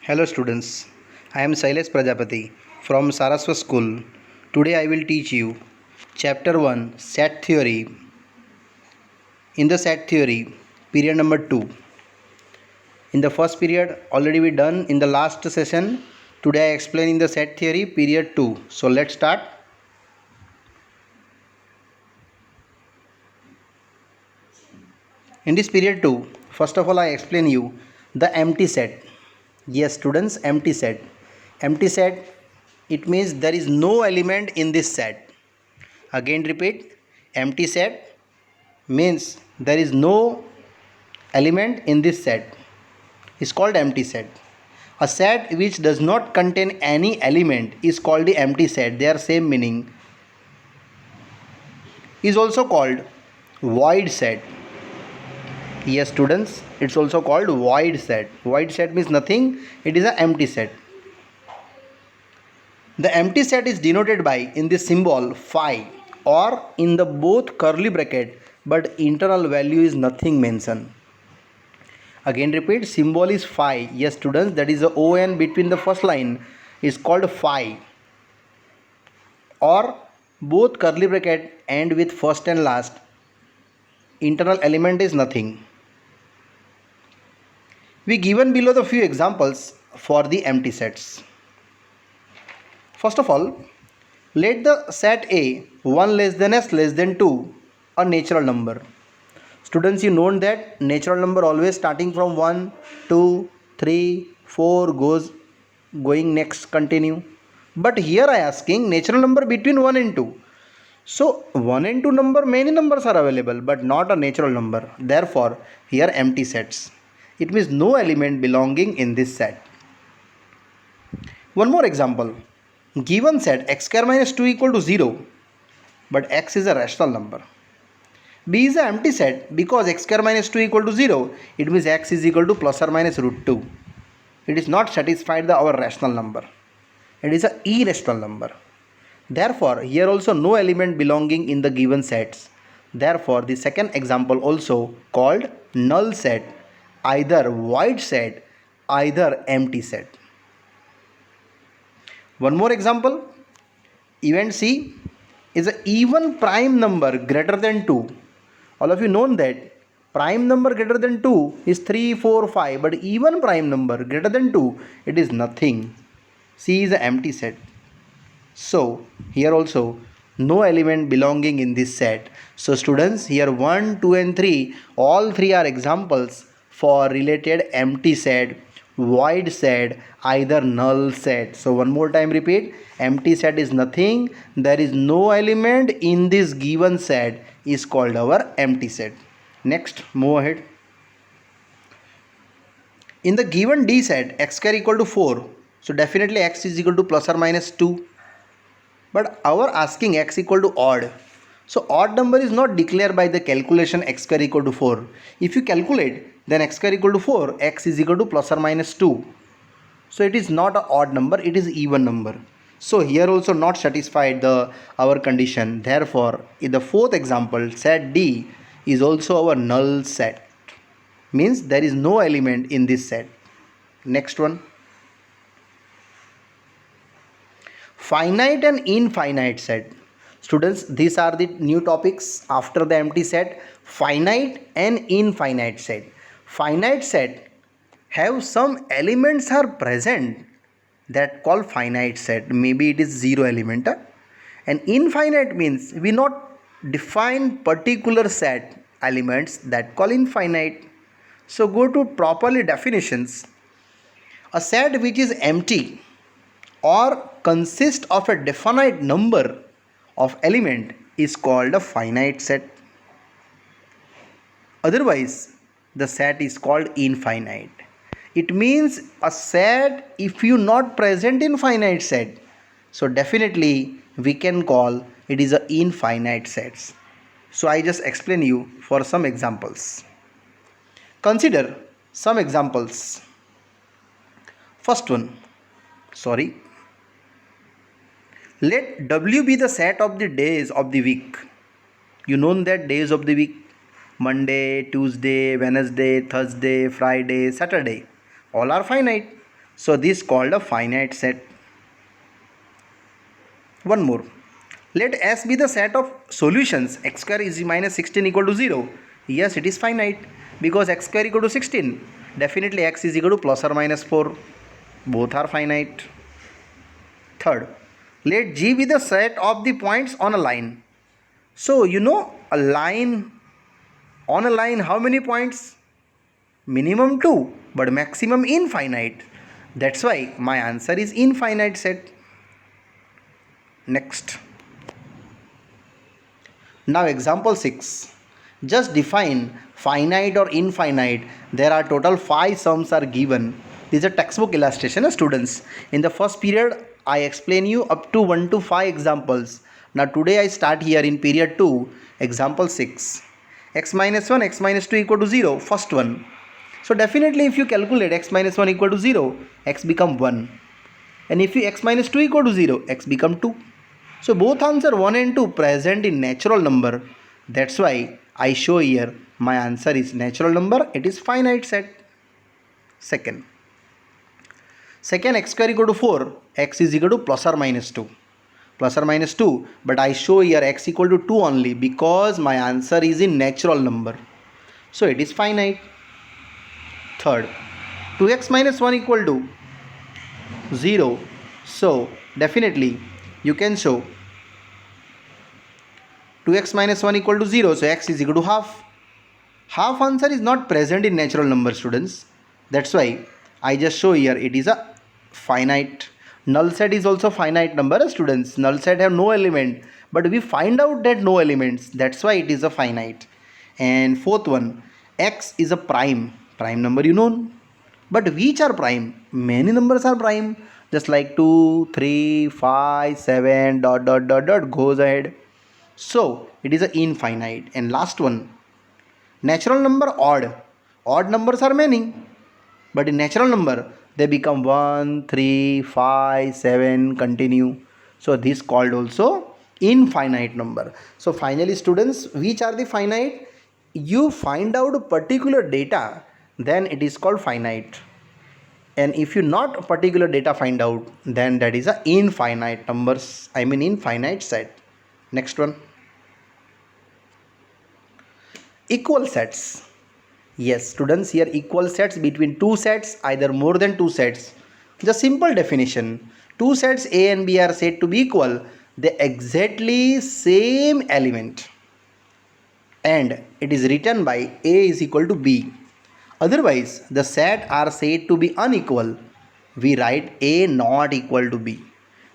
Hello students, I am Sailesh Prajapati from Saraswat School. Today I will teach you Chapter 1 Set Theory. In the set theory, period number 2. In the first period already we done in the last session. Today I explain in the set theory period 2. So let's start. In this period 2, first of all I explain you the empty set. Yes students, empty set. Empty set, it means there is no element in this set. Again repeat, empty set means there is no element in this set. Is called empty set. A set which does not contain any element is called the empty set. They are same meaning. Is also called void set. Yes students, it's also called void set. Void set means nothing, it is an empty set. The empty set is denoted by in the symbol phi or in the both curly bracket, but internal value is nothing mentioned. Again repeat, symbol is phi. Yes students, that is the on between the first line is called phi, or both curly bracket end with first and last. Internal element is nothing. We given below the few examples for the empty sets. First of all, let the set A 1 less than s less than 2 a natural number. Students, you know that natural number always starting from 1, 2, 3, 4 going next continue. But here I asking natural number between 1 and 2. So 1 and 2 number, many numbers are available but not a natural number. Therefore here empty sets. It means no element belonging in this set. One more example. Given set x square minus 2 equal to 0, but x is a rational number. B is an empty set because x square minus 2 equal to 0. It means x is equal to plus or minus root 2. It is not satisfied our rational number. It is an irrational number. Therefore, here also no element belonging in the given sets. Therefore, the second example also called null set, either void set, either empty set. One more example. Event C is an even prime number greater than 2. All of you know that prime number greater than 2 is 3, 4, 5, but even prime number greater than 2, it is nothing. C is an empty set. So here also no element belonging in this set. So students, here 1, 2 and 3, all three are examples for related empty set, void set, either null set. So one more time repeat, empty set is nothing, there is no element in this given set is called our empty set. Next, move ahead. In the given D set, x square equal to 4, so definitely x is equal to plus or minus 2. But our asking x equal to odd. So odd number is not declared by the calculation x square equal to 4. If you calculate, then x square equal to 4, x is equal to plus or minus 2. So it is not an odd number, it is even number. So here also not satisfied our condition. Therefore, in the fourth example, set D is also our null set. Means there is no element in this set. Next one. Finite and infinite set. Students, these are the new topics after the empty set. Finite and infinite set. Finite set have some elements are present that call finite set. Maybe it is 0 element. And infinite means we not define particular set elements that call infinite. So go to properly definitions. A set which is empty or consists of a definite number of element is called a finite set. Otherwise, the set is called infinite. It means a set if you not present in finite set, so definitely we can call it is a infinite sets. So I just explain you for some examples. Consider some examples. First one, let W be the set of the days of the week. You know that days of the week, Monday, Tuesday, Wednesday, Thursday, Friday, Saturday, all are finite. So this called a finite set. One more. Let S be the set of solutions. X square is minus 16 equal to 0. Yes, it is finite because x square equal to 16. Definitely x is equal to plus or minus 4. Both are finite. Third, let G be the set of the points on a line. So you know a line, on a line how many points? Minimum 2 but maximum infinite. That's why my answer is infinite set. Next. Now example 6. Just define finite or infinite. There are total 5 sums are given. This is a textbook illustration, students. In the first period, I explain you up to 1 to 5 examples. Now today I start here in period 2, example 6. X minus 1, x minus 2 equal to 0, first one. So definitely if you calculate x minus 1 equal to 0, x become 1. And if you x minus 2 equal to 0, x become 2. So both answer 1 and 2 present in natural number. That's why I show here my answer is natural number. It is finite set. Second x square equal to 4. X is equal to plus or minus 2. Plus or minus 2. But I show here x equal to 2 only because my answer is in natural number. So it is finite. Third, 2x minus 1 equal to 0. So definitely you can show 2x minus 1 equal to 0. So x is equal to half. Half answer is not present in natural number, students. That's why I just show here it is a finite. Null set is also finite number, students. Null set have no element. But we find out that no elements. That's why it is a finite. And fourth one, x is a prime. Prime number you know. But which are prime? Many numbers are prime. Just like 2, 3, 5, 7, goes ahead. So it is an infinite. And last one, natural number odd. Odd numbers are many. But in natural number, they become 1, 3, 5, 7, continue. So this called also infinite number. So finally students, which are the finite? You find out particular data, then it is called finite. And if you not particular data find out, then that is a infinite numbers. I mean infinite set. Next one. Equal sets. Yes, students, here equal sets between two sets, either more than two sets. The simple definition. Two sets A and B are said to be equal. They exactly same element. And it is written by A is equal to B. Otherwise, the set are said to be unequal. We write A not equal to B.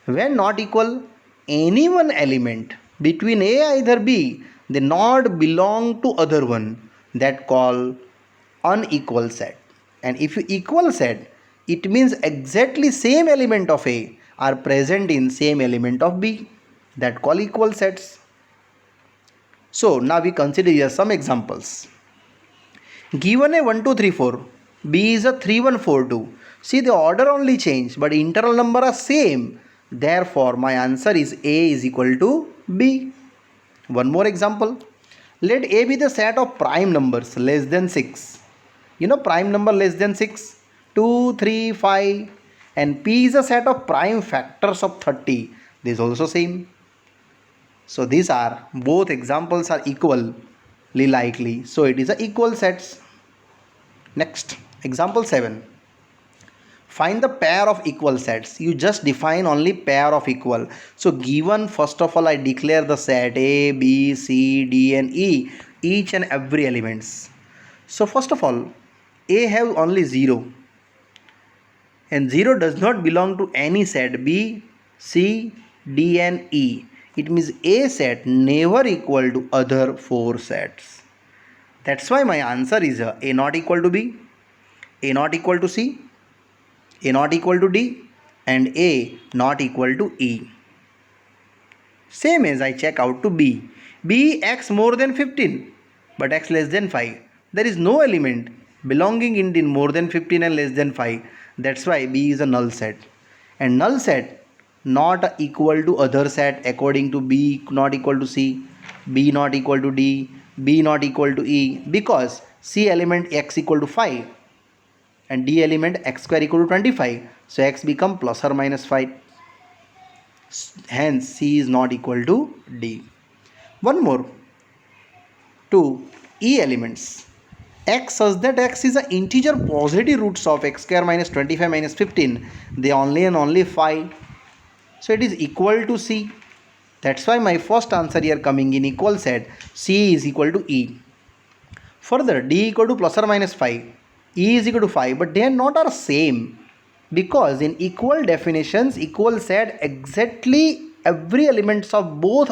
When not equal, any one element between A either B, they not belong to other one. That call unequal set. And if you equal set, it means exactly same element of A are present in same element of B. That call equal sets. So now we consider here some examples. Given a 1, 2, 3, 4, B is a 3, 1, 4, 2. See, the order only changed, but internal number are same. Therefore, my answer is A is equal to B. One more example. Let A be the set of prime numbers less than 6. You know prime number less than 6? 2, 3, 5. And P is a set of prime factors of 30. This is also same. So these are, both examples are equally likely. So it is a equal sets. Next, example 7. Find the pair of equal sets. You just define only pair of equal. So given, first of all, I declare the set A, B, C, D and E, each and every elements. So first of all, A have only 0. And 0 does not belong to any set B, C, D and E. It means A set never equal to other 4 sets. That's why my answer is A not equal to B, A not equal to C, A not equal to D and A not equal to E. Same as I check out to B. B x more than 15 but x less than 5. There is no element belonging in more than 15 and less than 5. That's why B is a null set. And null set not equal to other set according to B not equal to C, B not equal to D, B not equal to E, because C element x equal to 5 and D element x square equal to 25. So x become plus or minus 5. Hence C is not equal to D. One more. 2. E elements. X such that x is an integer positive roots of x square minus 25 minus 15. They only and only 5. So it is equal to C. That's why my first answer here coming in equal set. C is equal to E. Further, D equal to plus or minus 5. E is equal to 5, but they are not are same, because in equal definitions equal set exactly every elements of both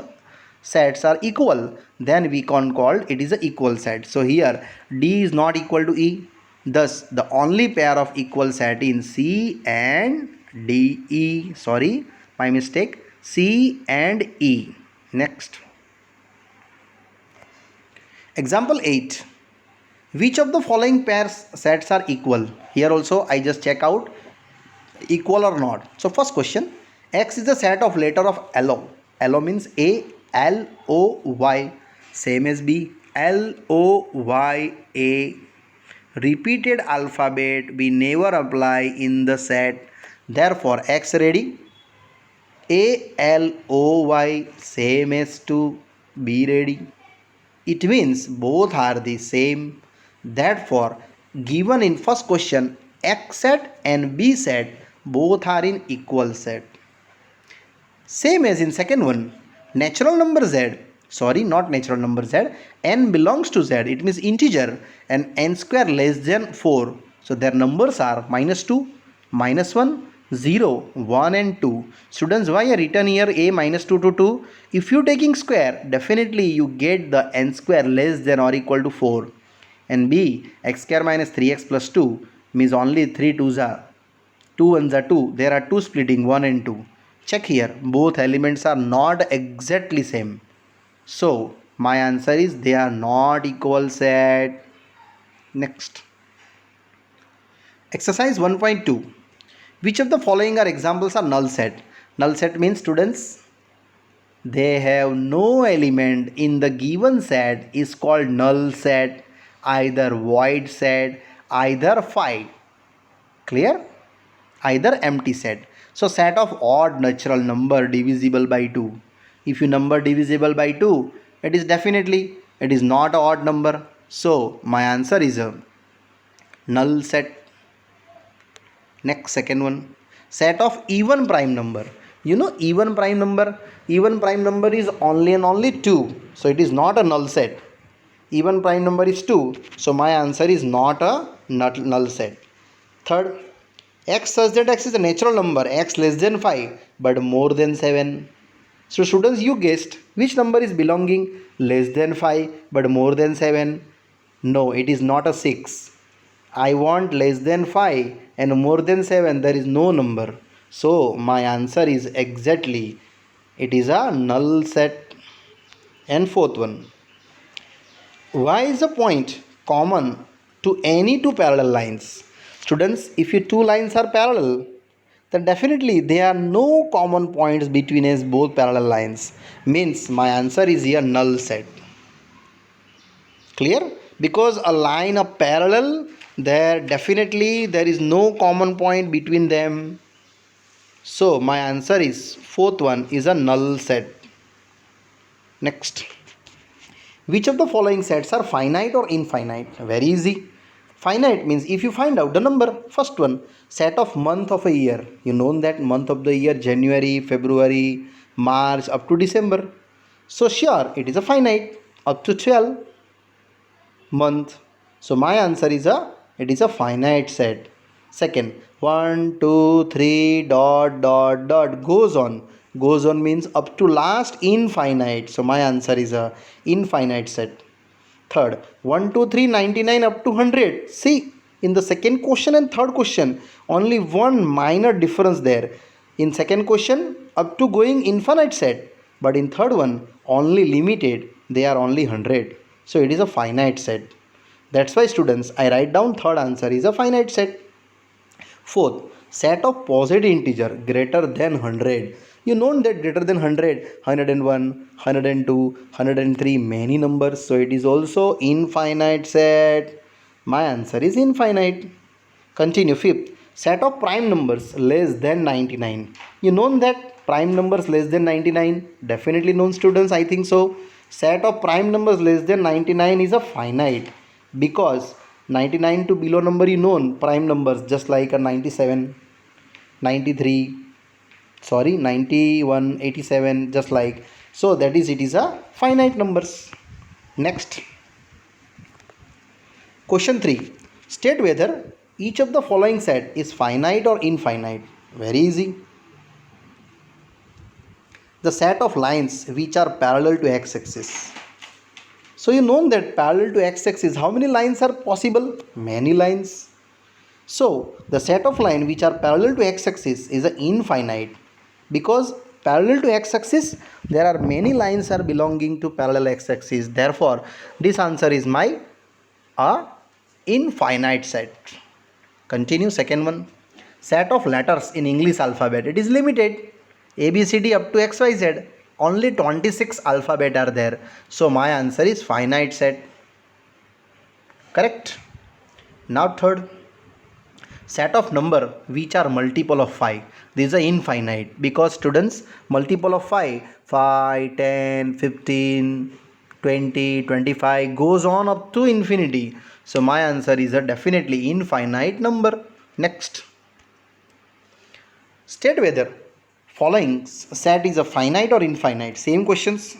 sets are equal, then we can call it is a equal set. So here D is not equal to E, thus the only pair of equal set in C and D. Sorry, my mistake, C and E. Next, example 8. Which of the following pairs sets are equal? Here also I just check out equal or not. So first question, X is the set of letter of LO. LO means A, L, O, Y. Same as B, L, O, Y, A. Repeated alphabet we never apply in the set. Therefore, X ready? A, L, O, Y same as to B ready. It means both are the same. Therefore, given in first question, X set and B set both are in equal set. Same as in second one, natural number Z, sorry, not natural number Z, n belongs to Z, it means integer, and n square less than 4. So their numbers are minus 2, minus 1, 0, 1 and 2. Students, why I written here a minus 2 to 2? If you taking square, definitely you get the n square less than or equal to 4. And B, x square minus 3x plus 2 means only 3 2s are 2 1s are 2. There are 2 splitting 1 and 2. Check here, both elements are not exactly same. So my answer is they are not equal set. Next, exercise 1.2. Which of the following are examples of null set? Null set means, students, they have no element in the given set is called null set, either void set, either phi. Clear? Either empty set. So set of odd natural number divisible by 2. If you number divisible by 2, it is definitely, it is not an odd number. So my answer is a null set. Next, second one, set of even prime number. You know even prime number? Even prime number is only and only 2. So it is not a null set. Even prime number is 2. So my answer is not a null set. Third, x such that x is a natural number, x less than 5 but more than 7. So students, you guessed which number is belonging less than 5 but more than 7. No, it is not a 6. I want less than 5 and more than 7, there is no number. So my answer is exactly, it is a null set. And fourth one, why is a point common to any two parallel lines? Students, if your two lines are parallel, then definitely there are no common points between as both parallel lines. Means my answer is here null set. Clear? Because a line of parallel, there definitely there is no common point between them. So my answer is fourth one is a null set. Next, which of the following sets are finite or infinite? Very easy. Finite means if you find out the number, first one, set of month of a year. You know that month of the year, January, February, March up to December. So sure, it is a finite up to 12 month. So my answer is it is a finite set. Second, 1 2 3 dot dot dot goes on. Goes on means up to last infinite. So my answer is a infinite set. Third, 1 2 3 99 up to 100. See, in the second question and third question, only one minor difference there. In second question, up to going infinite set, but in third one, only limited. They are only 100. So it is a finite set. That's why, students, I write down third answer is a finite set. Fourth, set of positive integer greater than 100. You know that greater than 100, 101, 102, 103, many numbers. So it is also infinite set. My answer is infinite. Continue. Fifth, set of prime numbers less than 99. You know that prime numbers less than 99? Definitely known, students, I think so. Set of prime numbers less than 99 is a finite, because 99 to below number you known prime numbers, just like a 97, 93, sorry, 91, 87, just like. So that is, it is a finite numbers. Next, question 3. State whether each of the following set is finite or infinite. Very easy. The set of lines which are parallel to x-axis. So you know that parallel to x-axis, how many lines are possible? Many lines. So the set of lines which are parallel to x-axis is a infinite, because parallel to x-axis there are many lines are belonging to parallel x-axis. Therefore this answer is my infinite set. Continue. Second one, set of letters in English alphabet, it is limited. A B C D up to X Y Z, only 26 alphabet are there. So my answer is finite set. Correct. Now third, set of number which are multiple of 5. These are infinite, because students, multiple of 5, 10, 15, 20, 25 goes on up to infinity. So my answer is a definitely infinite number. Next, state whether following set is a finite or infinite. Same questions.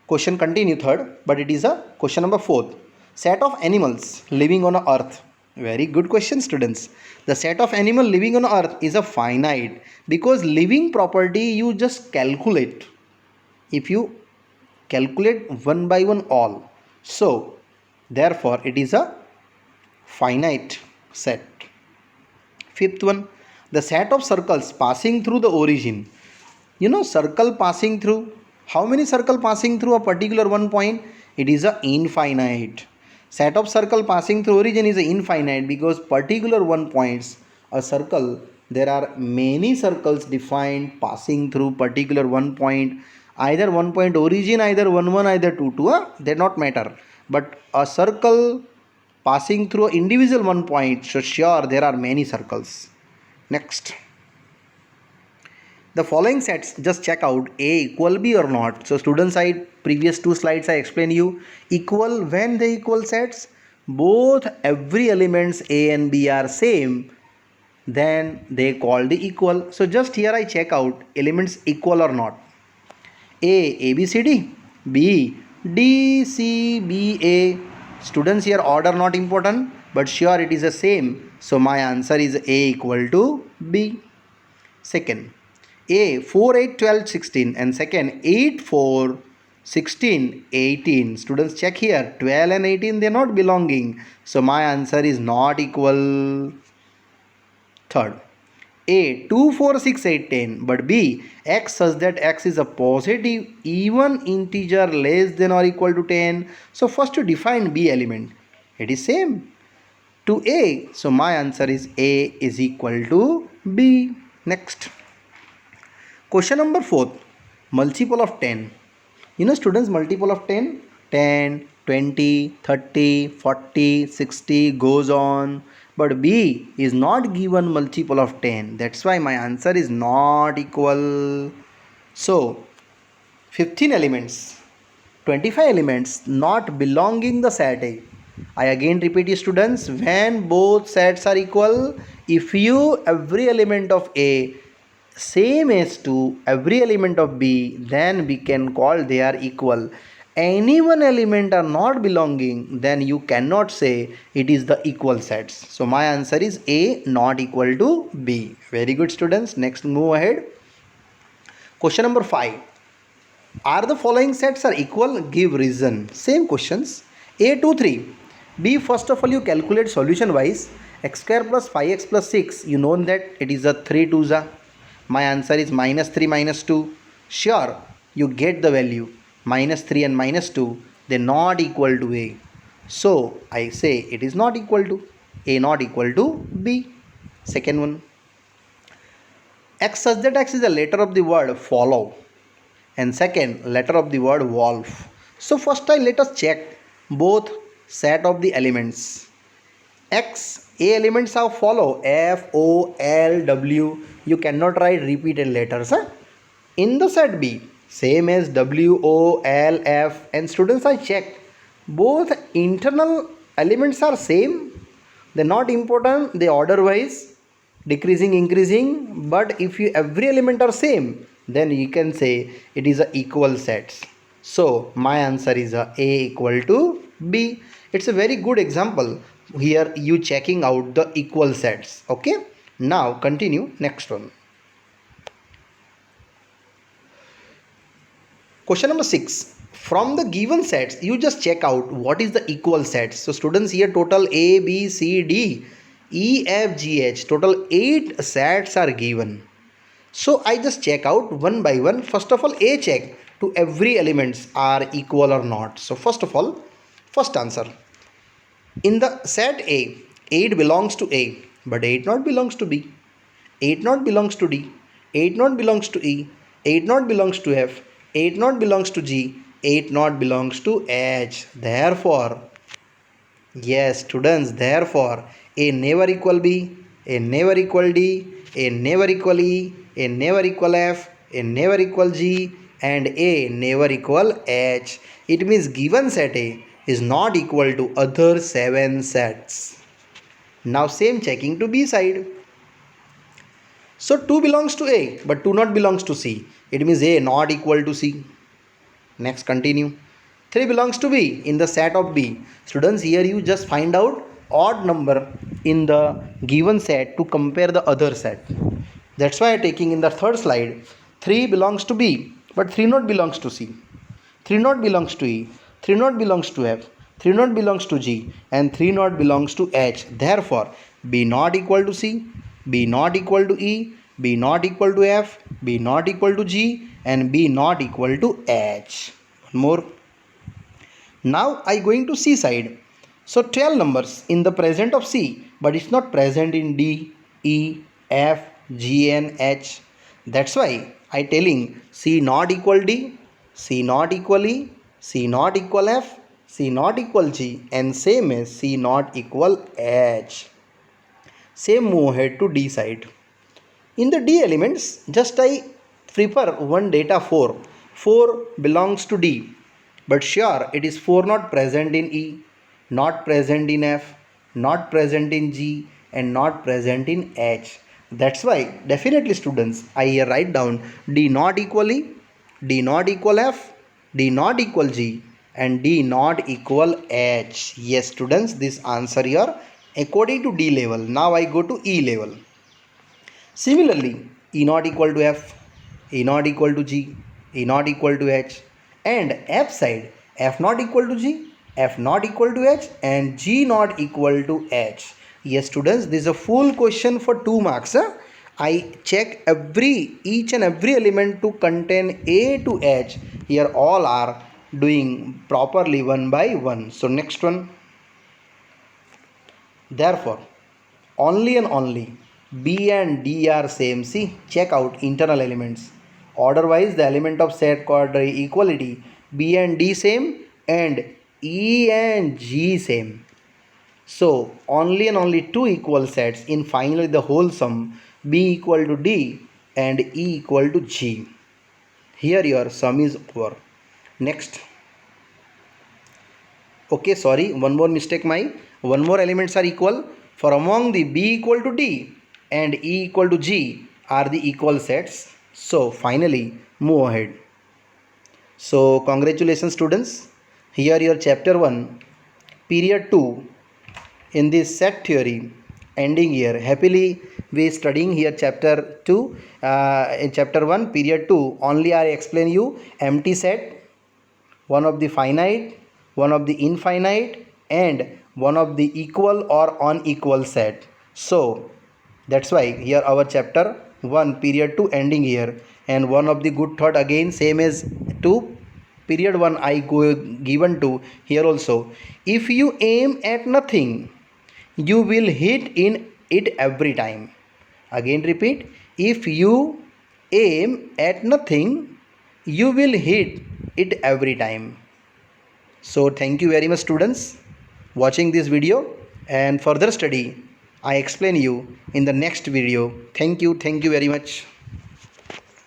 Question continue third, but it is a question number 4. Set of animals living on earth. Very good question, students. The set of animal living on earth is a finite, because living property you just calculate. If you calculate one by one all, so therefore it is a finite set. Fifth one, the set of circles passing through the origin. You know, circle passing through, how many circle passing through a particular one point? It is a infinite. Set of circle passing through origin is a infinite, because particular one points a circle, there are many circles defined passing through particular one point, either one point origin, either 1 1, either 2 2, they not matter, but a circle passing through individual one point, so sure there are many circles. Next, the following sets, just check out A equal B or not. So students, I previous two slides I explained you, equal when the equal sets, both every elements A and B are same, then they call the equal. So just here I check out elements equal or not. A B C D, B D C B A. Students, here order not important, but sure it is the same. So my answer is A equal to B. Second, A 4 8 12 16, and second 8 4 16 18. Students, check here, 12 and 18 they are not belonging, so my answer is not equal. Third, A 2 4 6 8 10, but B x such that x is a positive even integer less than or equal to 10. So first to define B element, it is same to A, so my answer is A is equal to B. Next, question number 4, multiple of 10. You know students, multiple of 10, 10, 20, 30, 40, 60 goes on, but B is not given multiple of 10. That's why my answer is not equal. So 15 elements, 25 elements not belonging the set A. I again repeat you students, when both sets are equal, if you every element of A same as to every element of B, then we can call they are equal. Any one element are not belonging, then you cannot say it is the equal sets. So my answer is A not equal to B. Very good students. Next, move ahead. Question number 5. Are the following sets are equal? Give reason. Same questions. A 2 3. B, first of all you calculate solution wise. X square plus 5x plus 6. You know that it is a 3 2s. My answer is minus 3 minus 2. Sure, you get the value. Minus 3 and minus 2, they not equal to A. So I say it is not equal to A, not equal to B. Second one, X such that X is the letter of the word follow, and second letter of the word wolf. So first let us check both set of the elements. X, A elements are follow F, O, L, W. You cannot write repeated letters. Huh? In the set B, same as W, O, L, F, and students I checked. Both internal elements are same. They're not important. They order wise, decreasing, increasing. But if you every element are same, then you can say it is a equal sets. So my answer is a equal to B. It's a very good example. Here you checking out the equal sets. Okay. Now continue next one. Question number 6. From the given sets, you just check out what is the equal sets. So students, here total A, B, C, D, E, F, G, H. Total 8 sets are given. So I just check out one by one. First of all, A check to every elements are equal or not. So first of all, first answer. In the set A, 8 belongs to A, but 8 not belongs to B. 8 not belongs to D. 8 not belongs to E. 8 not belongs to F. 8 not belongs to G. 8 not belongs to H. Therefore, yes, students, therefore, A never equal B, A never equal D, A never equal E, A never equal F, A never equal G, and A never equal H. It means given set A is not equal to other 7 sets. Now same checking to B side. So 2 belongs to A, but 2 not belongs to C. It means A not equal to C. Next, continue. 3 belongs to B in the set of B. Students, here you just find out odd number in the given set to compare the other set. That's why I am taking in the third slide. 3 belongs to B, but 3 not belongs to C. 3 not belongs to E. 3 not belongs to F. 3 not belongs to G, and 3 not belongs to H. Therefore, B not equal to C, B not equal to E, B not equal to F, B not equal to G, and B not equal to H. One more. Now I going to C side. So 12 numbers in the present of C, but it's not present in D, E, F, G, and H. That's why I telling C not equal D, C not equal E, C not equal F, C not equal G, and same as C not equal H. Same move ahead to D side. In the D elements, just I prefer one data 4. 4 belongs to D, but sure it is 4 not present in E, not present in F, not present in G, and not present in H. That's why definitely students, I here write down D not equal E, D not equal F, D not equal G, and D not equal H. Yes students, this answer here according to D level. Now I go to E level. Similarly, E not equal to F, E not equal to G, E not equal to H, and F side, F not equal to G, F not equal to H, and G not equal to H. Yes students, this is a full question for 2 marks. I check each and every element to contain A to H. Here all are doing properly one by one. So next one. Therefore, only and only B and D are same. See, check out internal elements. Order wise, the element of set called equality. B and D same and E and G same. So, only and only 2 equal sets in finally the whole sum B equal to D and E equal to G. Here your sum is over. Next. Okay, sorry, one more mistake one more elements are equal. For among the B equal to D and E equal to G are the equal sets. So finally move ahead. So congratulations students. Here your chapter 1 period 2 in this set theory ending here. Happily we studying here chapter 2 in chapter 1 period 2 only I explain you empty set, one of the finite, one of the infinite, and one of the equal or unequal set. So that's why here our chapter 1 period 2 ending here, and one of the good thought again same as 2 period 1 I go given to here also. If you aim at nothing, you will hit in it every time. Again repeat, if you aim at nothing, you will hit it every time. So thank you very much students watching this video. and further study I explain you in the next video. Thank you very much.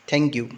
Thank you.